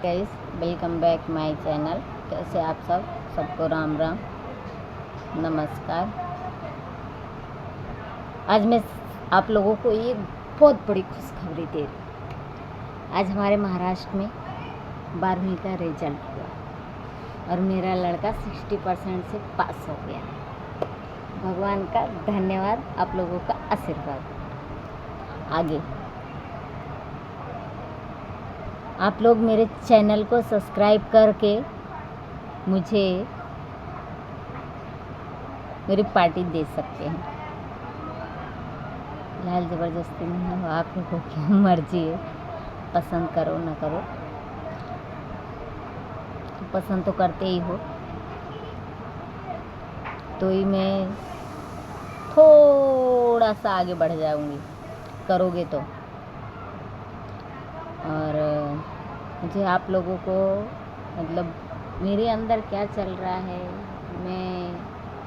Guys, welcome back my channel. कैसे आप सबको राम राम, नमस्कार। आज मैं आप लोगों को एक बहुत बड़ी खुशखबरी दे रही हूँ। आज हमारे महाराष्ट्र में 12वीं का रिजल्ट हुआ और मेरा लड़का 60% से पास हो गया। भगवान का धन्यवाद, आप लोगों का आशीर्वाद। आगे आप लोग मेरे चैनल को सब्सक्राइब करके मुझे मेरी पार्टी दे सकते हैं। लाल ज़बरदस्ती नहीं है, आप लोगों की मर्जी है, पसंद करो ना करो। तो पसंद तो करते ही हो, तो ही मैं थोड़ा सा आगे बढ़ जाऊंगी, करोगे तो। और मुझे आप लोगों को मतलब मेरे अंदर क्या चल रहा है, मैं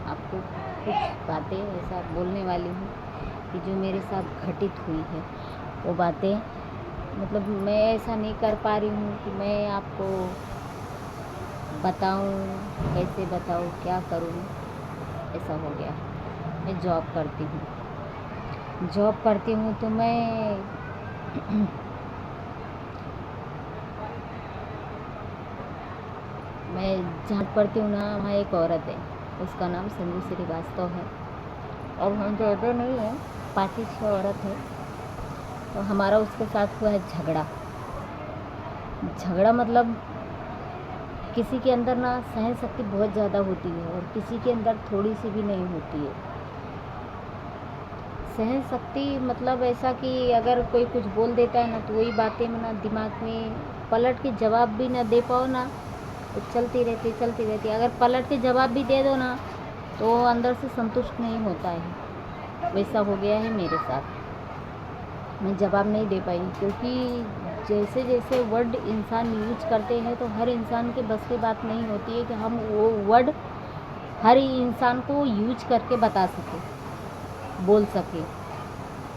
आपको कुछ बातें ऐसा बोलने वाली हूँ कि जो मेरे साथ घटित हुई है वो बातें, मतलब मैं ऐसा नहीं कर पा रही हूँ कि मैं आपको बताऊँ, कैसे बताऊँ, क्या करूँ। ऐसा हो गया। मैं जॉब करती हूँ तो मैं जहाँ पढ़ती हूँ ना, वहाँ एक औरत है, उसका नाम संजू श्रीवास्तव है। और हम ज़्यादा नहीं है, 5-6 औरत है। तो हमारा उसके साथ हुआ है झगड़ा मतलब किसी के अंदर ना सहन शक्ति बहुत ज़्यादा होती है और किसी के अंदर थोड़ी सी भी नहीं होती है। सहन शक्ति मतलब ऐसा कि अगर कोई कुछ बोल देता है ना, तो वही बातें में ना दिमाग में पलट के जवाब भी ना दे पाओ ना, तो चलती रहती। अगर पलट के जवाब भी दे दो ना, तो अंदर से संतुष्ट नहीं होता है। वैसा हो गया है मेरे साथ। मैं जवाब नहीं दे पाई, क्योंकि जैसे जैसे वर्ड इंसान यूज करते हैं तो हर इंसान के बस की बात नहीं होती है कि हम वो वर्ड हर इंसान को यूज करके बता सके, बोल सके।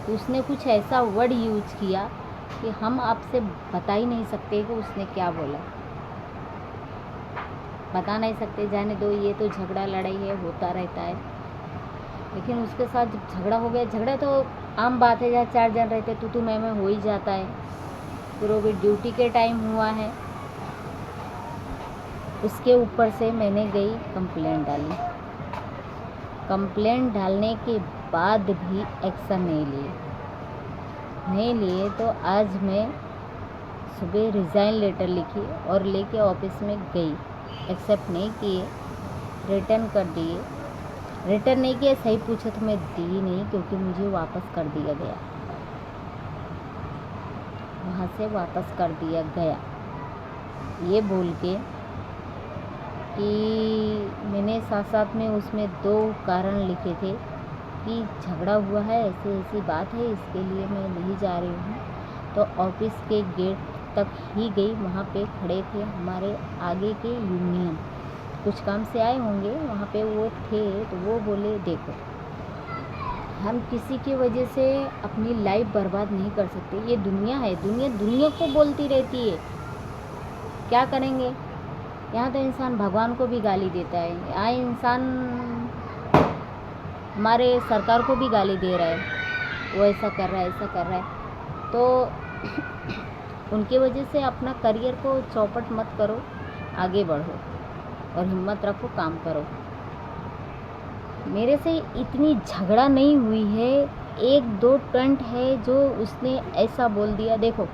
तो उसने कुछ ऐसा वर्ड यूज किया कि हम आपसे बता ही नहीं सकते कि उसने क्या बोला, बता नहीं सकते। जाने दो, ये तो झगड़ा लड़ाई है, होता रहता है। लेकिन उसके साथ जब झगड़ा हो गया, झगड़ा तो आम बात है, जहाँ 4 जन रहते तू मैं हो ही जाता है। फिर वो भी ड्यूटी के टाइम हुआ है। उसके ऊपर से मैंने गई कंप्लेंट डाली। कंप्लेंट डालने के बाद भी एक्शन नहीं लिए तो आज मैं सुबह रिज़ाइन लेटर लिखी और लेके ऑफिस में गई। एक्सेप्ट नहीं किए, रिटर्न कर दिए। रिटर्न नहीं किया, सही पूछे तो मैं दी नहीं, क्योंकि मुझे वापस कर दिया गया, वहाँ से वापस कर दिया गया, ये बोल के कि मैंने साथ में उसमें 2 कारण लिखे थे कि झगड़ा हुआ है, ऐसी बात है, इसके लिए मैं नहीं जा रही हूँ। तो ऑफिस के गेट तक ही गई, वहाँ पे खड़े थे हमारे आगे के यूनियन, कुछ काम से आए होंगे, वहाँ पे वो थे। तो वो बोले, देखो हम किसी की वजह से अपनी लाइफ बर्बाद नहीं कर सकते। ये दुनिया है, दुनिया को बोलती रहती है, क्या करेंगे। यहाँ तो इंसान भगवान को भी गाली देता है, यहाँ इंसान हमारे सरकार को भी गाली दे रहा है, वो ऐसा कर रहा है। तो उनकी वजह से अपना करियर को चौपट मत करो, आगे बढ़ो और हिम्मत रखो, काम करो। मेरे से इतनी झगड़ा नहीं हुई है, 1-2 टंट है जो उसने ऐसा बोल दिया। देखो,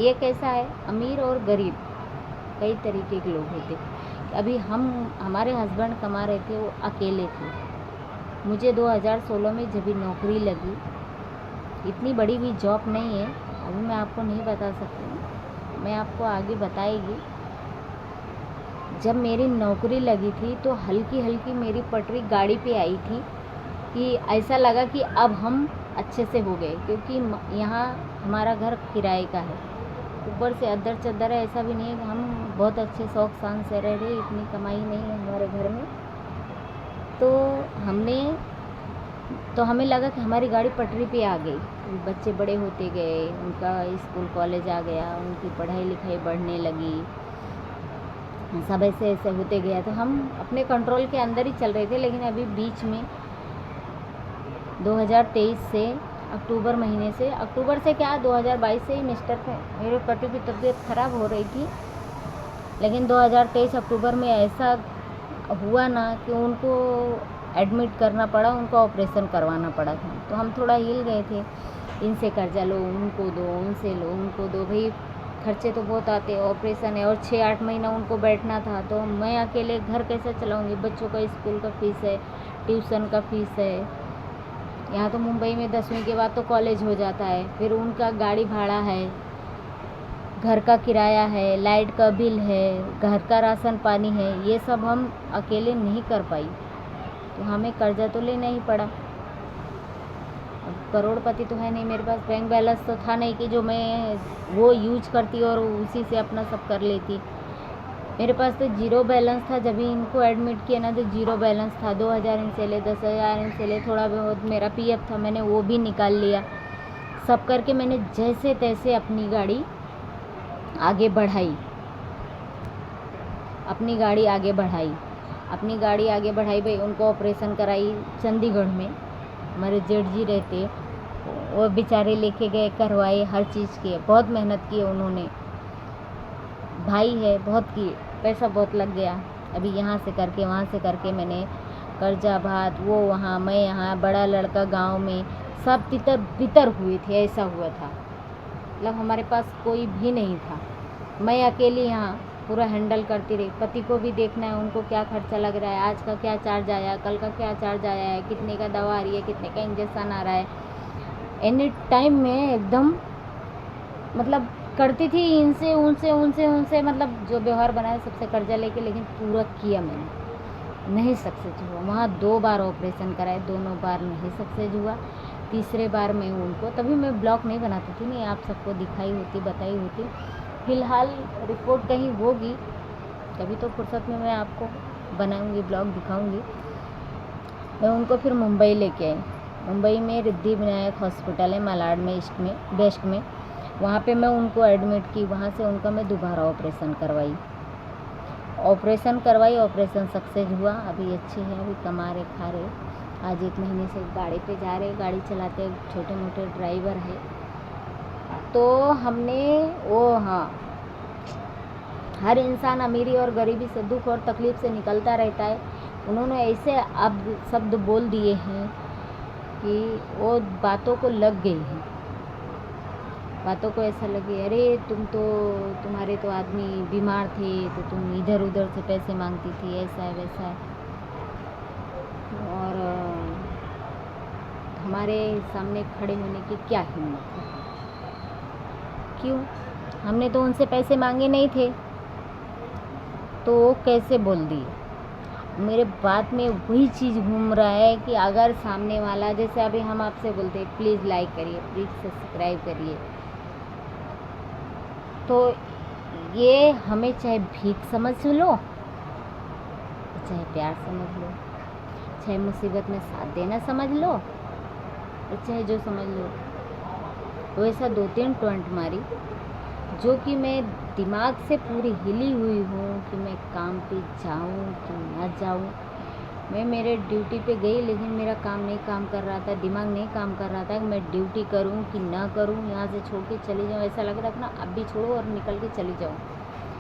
एक ऐसा है, अमीर और गरीब कई तरीके के लोग होते। अभी हमारे हस्बैंड कमा रहे थे, वो अकेले थे। मुझे 2016 में जब भी नौकरी लगी, इतनी बड़ी भी जॉब नहीं है, अभी मैं आपको नहीं बता सकती, मैं आपको आगे बताएगी। जब मेरी नौकरी लगी थी तो हल्की मेरी पटरी गाड़ी पे आई थी कि ऐसा लगा कि अब हम अच्छे से हो गए, क्योंकि यहाँ हमारा घर किराए का है, ऊपर से अदर चद्दर है। ऐसा भी नहीं है कि हम बहुत अच्छे शौक शान से रह रहे, इतनी कमाई नहीं है हमारे घर में। तो हमें लगा कि हमारी गाड़ी पटरी पे आ गई। बच्चे बड़े होते गए, उनका स्कूल कॉलेज आ गया, उनकी पढ़ाई लिखाई बढ़ने लगी, सब ऐसे ऐसे होते गया, तो हम अपने कंट्रोल के अंदर ही चल रहे थे। लेकिन अभी बीच में 2023 से अक्टूबर महीने से, अक्टूबर से क्या 2022 से ही मेरे पति की तबीयत ख़राब हो रही थी। लेकिन 2023 अक्टूबर में ऐसा हुआ ना कि उनको एडमिट करना पड़ा, उनको ऑपरेशन करवाना पड़ा था। तो हम थोड़ा हिल गए थे, इनसे कर्जा लो, उनको दो, उनसे लो, उनको दो, भाई खर्चे तो बहुत आते, ऑपरेशन है और 6-8 महीना उनको बैठना था। तो मैं अकेले घर कैसे चलाऊँगी? बच्चों का स्कूल का फ़ीस है, ट्यूशन का फ़ीस है, यहाँ तो मुंबई में 10वीं के बाद तो कॉलेज हो जाता है, फिर उनका गाड़ी भाड़ा है, घर का किराया है, लाइट का बिल है, घर का राशन पानी है, ये सब हम अकेले नहीं कर पाई, तो हमें कर्जा तो लेना ही पड़ा। अब करोड़पति तो है नहीं मेरे पास, बैंक बैलेंस तो था नहीं कि जो मैं वो यूज करती और उसी से अपना सब कर लेती। मेरे पास तो जीरो बैलेंस था, जब भी इनको एडमिट किया ना तो जीरो बैलेंस था। 2000 इनसे ले, 10,000 इनसे ले, थोड़ा बहुत मेरा पीएफ था, मैंने वो भी निकाल लिया। सब करके मैंने जैसे तैसे अपनी गाड़ी आगे बढ़ाई, अपनी गाड़ी आगे बढ़ाई भाई। उनको ऑपरेशन कराई चंडीगढ़ में, हमारे जेठ जी रहते, वो बेचारे लेके गए, करवाए, हर चीज़ किए, बहुत मेहनत की उन्होंने, भाई है, बहुत किए, पैसा बहुत लग गया। अभी यहाँ से करके वहाँ से करके मैंने कर्जा भात, वो वहाँ मैं यहाँ, बड़ा लड़का गांव में, सब तितर बितर हुए थे, ऐसा हुआ था। मतलब हमारे पास कोई भी नहीं था, मैं अकेली यहाँ पूरा हैंडल करती रही। पति को भी देखना है, उनको क्या खर्चा लग रहा है, आज का क्या चार्ज आया, कल का क्या चार्ज आया है, कितने का दवा आ रही है, कितने का इंजेक्शन आ रहा है, एनी टाइम में एकदम मतलब करती थी इनसे उनसे मतलब जो व्यवहार बनाया सबसे कर्जा लेके, लेकिन पूरा किया मैंने, नहीं सक्सेस हुआ। वहाँ 2 बार ऑपरेशन कराए, दोनों बार नहीं सक्सेस हुआ। तीसरे बार मैं उनको, तभी मैं ब्लॉग नहीं बनाती थी, नहीं आप सबको दिखाई होती, बताई होती। फ़िलहाल रिपोर्ट कहीं होगी तभी तो फुर्सत में मैं आपको बनाऊंगी, ब्लॉग दिखाऊंगी। मैं उनको फिर मुंबई लेके आई। मुंबई में रिद्धि विनायक हॉस्पिटल है मालाड में, ईस्ट में, वेस्ट में, वहाँ पे मैं उनको एडमिट की। वहाँ से उनका मैं दोबारा ऑपरेशन करवाई, ऑपरेशन सक्सेस हुआ। अभी अच्छे हैं, अभी कमा रहे, खा रहे। आज 1 महीने से गाड़ी पे जा रहे, गाड़ी चलाते, छोटे मोटे ड्राइवर है। तो हमने हर इंसान अमीरी और गरीबी से, दुख और तकलीफ़ से निकलता रहता है। उन्होंने ऐसे अब शब्द बोल दिए हैं कि वो बातों को लग गई हैं, बातों को ऐसा लगे, अरे तुम्हारे तो आदमी बीमार थे तो तुम इधर उधर से पैसे मांगती थी, ऐसा है वैसा है। और हमारे सामने खड़े होने की क्या हिम्मत है? क्यों? हमने तो उनसे पैसे मांगे नहीं थे, तो वो कैसे बोल दिए? मेरे बात में वही चीज़ घूम रहा है कि अगर सामने वाला, जैसे अभी हम आपसे बोलते हैं प्लीज़ लाइक करिए, प्लीज़ सब्सक्राइब करिए, तो ये हमें चाहे भीख समझ लो, चाहे प्यार समझ लो, चाहे मुसीबत में साथ देना समझ लो, और चाहे जो समझ लो। वैसा 2-3 टॉन्ट मारी, जो कि मैं दिमाग से पूरी हिली हुई हूँ कि मैं काम पे जाऊँ कि ना जाऊँ। मैं मेरे ड्यूटी पे गई, लेकिन मेरा काम नहीं काम कर रहा था, दिमाग नहीं काम कर रहा था कि मैं ड्यूटी करूँ कि ना करूँ, यहाँ से छोड़ के चली जाऊँ। ऐसा लग रहा था ना, अब भी छोड़ो और निकल के चली जाऊँ,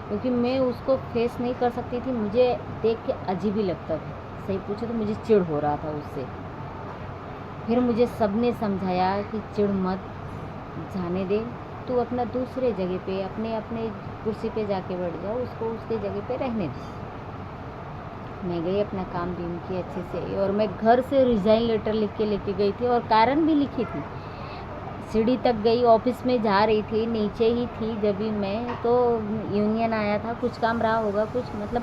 क्योंकि मैं उसको फेस नहीं कर सकती थी। मुझे देख के अजीब ही लगता था, सही पूछो तो मुझे चिढ़ हो रहा था उससे। फिर मुझे सबने समझाया कि चिढ़ मत, जाने दे, तू अपना दूसरे जगह पे अपने कुर्सी पे जाके बैठ जाओ, उसको उसके जगह पे रहने दे। मैं गई, अपना काम भी की अच्छे से, और मैं घर से रिज़ाइन लेटर लिख के लेके गई थी, और कारण भी लिखी थी। सीढ़ी तक गई, ऑफिस में जा रही थी, नीचे ही थी जब भी मैं, तो यूनियन आया था, कुछ काम रहा होगा, कुछ मतलब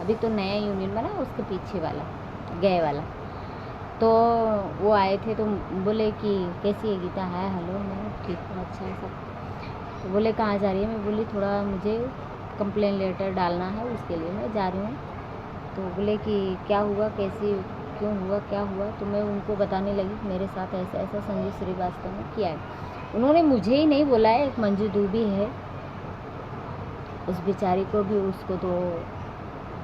अभी तो नया यूनियन बना, उसके पीछे वाला गए वाला, तो वो आए थे। तो बोले कि कैसी है गीता? है, हेलो, मैं ठीक हूँ, अच्छा है सब। तो बोले कहाँ जा रही है? मैं बोली थोड़ा मुझे कंप्लेन लेटर डालना है, उसके लिए मैं जा रही हूँ। तो बोले कि क्या हुआ, कैसी क्यों हुआ, क्या हुआ, तो मैं उनको बताने लगी मेरे साथ ऐसा ऐसा संजू श्रीवास्तव ने किया है। उन्होंने मुझे ही नहीं बोला है, एक मंजू दूबी है, उस बेचारी को भी, उसको तो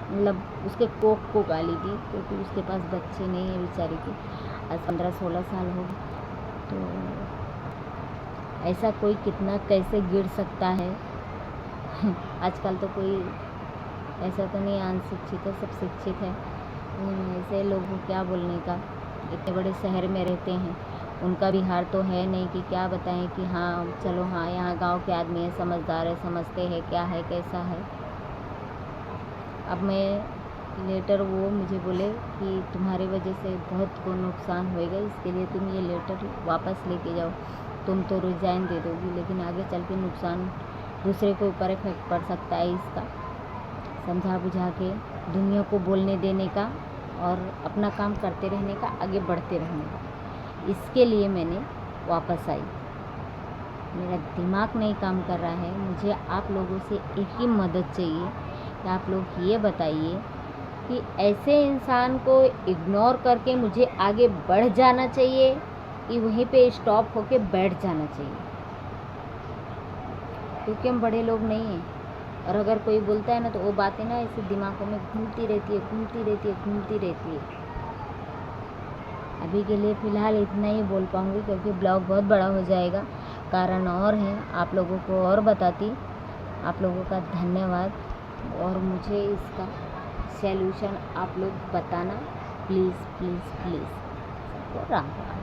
मतलब उसके कोख को गाली दी क्योंकि उसके पास बच्चे नहीं है बेचारी की, आज 15-16 साल हो गए। तो ऐसा कोई कितना कैसे गिर सकता है आजकल तो कोई ऐसा तो नहीं अनशिक्षित है, सब शिक्षित है। ऐसे लोगों को क्या बोलने का, इतने बड़े शहर में रहते हैं, उनका भी हार तो है नहीं कि क्या बताएं कि हाँ चलो हाँ यहाँ गांव के आदमी है, समझदार है, समझते हैं क्या है कैसा है। अब मैं लेटर, वो मुझे बोले कि तुम्हारे वजह से बहुत को नुकसान होएगा, इसके लिए तुम ये लेटर वापस लेके जाओ, तुम तो रिजाइन दे दोगी लेकिन आगे चल के नुकसान दूसरे के ऊपर इफेक्ट पड़ सकता है इसका। समझा बुझा के दुनिया को बोलने देने का और अपना काम करते रहने का, आगे बढ़ते रहने का, इसके लिए मैंने वापस आई। मेरा दिमाग नहीं काम कर रहा है। मुझे आप लोगों से एक ही मदद चाहिए कि आप लोग ये बताइए कि ऐसे इंसान को इग्नोर करके मुझे आगे बढ़ जाना चाहिए कि वहीं पे स्टॉप होके बैठ जाना चाहिए, क्योंकि हम बड़े लोग नहीं हैं। और अगर कोई बोलता है ना तो वो बातें ना ऐसे दिमागों में घूमती रहती है। अभी के लिए फ़िलहाल इतना ही बोल पाऊँगी क्योंकि ब्लॉग बहुत बड़ा हो जाएगा। कारण और हैं, आप लोगों को और बताती। आप लोगों का धन्यवाद, और मुझे इसका सॉल्यूशन आप लोग बताना please please please. Ram Ram.